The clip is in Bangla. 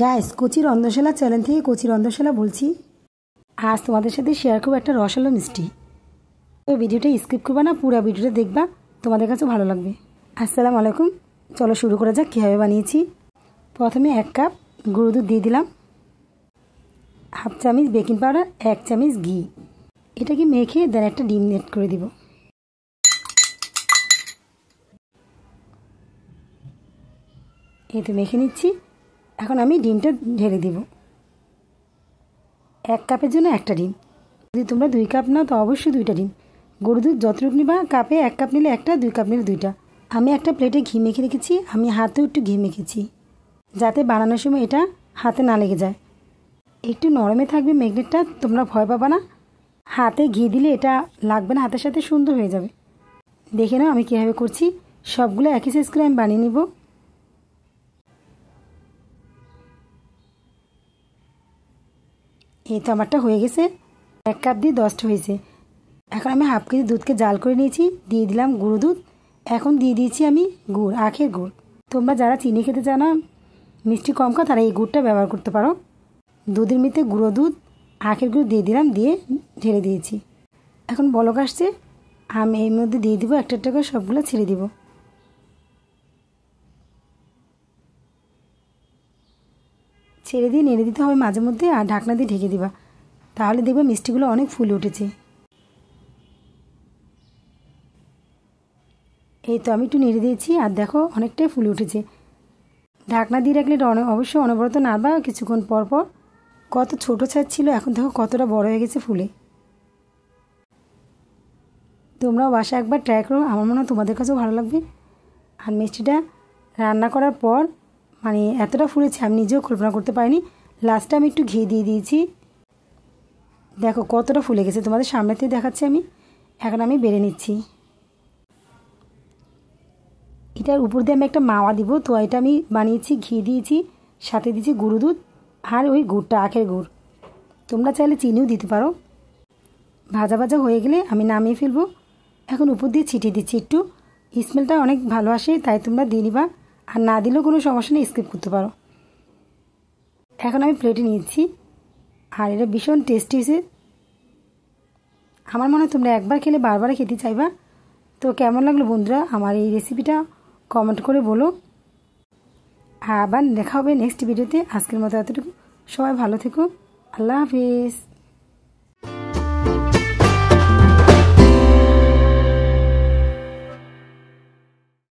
গাইস, কচি রন্ধনশালা চ্যানেল থেকে কচি রন্ধনশালা বলছি। আজ তোমাদের সাথে শেয়ার করবো একটা রসালো মিষ্টি। তো ভিডিওটা স্কিপ করবা না, পুরো ভিডিওটা দেখবা, তোমাদের কাছে ভালো লাগবে। আসসালামু আলাইকুম, চলো শুরু করা যাক কীভাবে বানিয়েছি। প্রথমে 1 কাপ গুঁড়ো দুধ দিয়ে দিলাম, হাফ চামচ বেকিং পাউডার, 1 চামচ ঘি। এটাকে মেখে দেন একটা ডিম নেট করে দিব। এই তো মেখে নিচ্ছি। এখন আমি ডিমটা ঢেলে দিব। 1 কাপের জন্য একটা ডিম। যদি তোমরা 2 কাপ নাও তো অবশ্যই 2টা ডিম। গরুর দুধ যতটুকু নিবা, কাপে 1 কাপ নিলে একটা, 2 কাপ নিলে 2টা। আমি একটা প্লেটে ঘি মেখে রেখেছি। আমি হাতেও একটু ঘি মেখেছি যাতে বানানোর সময় এটা হাতে না লেগে যায়। একটু নরমে থাকবে ম্যাগনেটটা, তোমরা ভয় পাবা না। হাতে ঘি দিলে এটা লাগবে না, হাতের সাথে সুন্দর হয়ে যাবে। দেখে নাও আমি কীভাবে করছি। সবগুলো একই সাইজ করে আমি বানিয়ে নিব। এই তো আমারটা হয়ে গেছে। 1 কাপ দিয়ে 10টা হয়েছে। এখন আমি হাফ কেজি দুধকে জাল করে নিয়েছি, দিয়ে দিলাম গুঁড়ো দুধ। এখন দিয়ে দিয়েছি আমি গুড়, আখের গুড়। তোমরা যারা চিনি খেতে চাও না, মিষ্টি কম খাও, তারা এই গুড়টা ব্যবহার করতে পারো। দুধের মধ্যে গুঁড়ো দুধ, আখের গুড় দিয়ে দিলাম, দিয়ে ঢেলে দিয়েছি। এখন বলক আসছে, আমি এর মধ্যে দিয়ে দিব একটা একটা করে, সবগুলো ছেড়ে দিব। ছেড়ে দিয়ে নেড়ে দিতে হবে মাঝে মধ্যে, আর ঢাকনা দিয়ে ঢেকে দিবা, তাহলে দেখবে মিষ্টিগুলো অনেক ফুলে উঠেছে। এই তো আমি একটু নেড়ে দিয়েছি, আর দেখো অনেকটাই ফুলে উঠেছে। ঢাকনা দিয়ে রাখলে এটা অবশ্যই অনবরত নাড়বা কিছুক্ষণ পর পর। কত ছোট সাইজ ছিল, এখন দেখো কতটা বড় হয়ে গেছে ফুলে। তোমরাও বাসা একবার ট্রাই করো, আমার মনে হয় তোমাদের কাছেও ভালো লাগবে। আর মিষ্টিটা রান্না করার পর মানে এতটা ফুলেছে আমি নিজেও কল্পনা করতে পারিনি। লাস্টে আমি একটু ঘি দিয়ে দিয়েছি। দেখো কতটা ফুলে গেছে, তোমাদের সামনেতেই দেখাচ্ছি আমি। এখন আমি বেড়ে নিচ্ছি। এটার উপর দিয়ে আমি একটা মাওয়া দিব। তো এটা আমি বানিয়েছি, ঘি দিয়েছি, সাথে দিয়েছি গুঁড়ো দুধ, আর ওই গুড়টা আখের গুড়। তোমরা চাইলে চিনিও দিতে পারো। ভাজা ভাজা হয়ে গেলে আমি নামিয়ে ফেলবো। এখন উপর দিয়ে ছিটিয়ে দিচ্ছি একটু, স্মেলটা অনেক ভালো আসে, তাই তোমরা দিয়ে নিবা। আর না দিলেও কোনো সমস্যা নেই, স্কিপ করতে পারো। এখন আমি প্লেটে নিয়েছি, আর এটা ভীষণ টেস্টি হয়েছে। আমার মনে হয় তোমরা একবার খেলে বারবার খেতে চাইবা। তো কেমন লাগলো বন্ধুরা আমার এই রেসিপিটা, কমেন্ট করে বলো। আবার দেখা হবে নেক্সট ভিডিওতে। আজকের মতো এতটুকু। সবাই ভালো থেকো। আল্লাহ হাফিজ।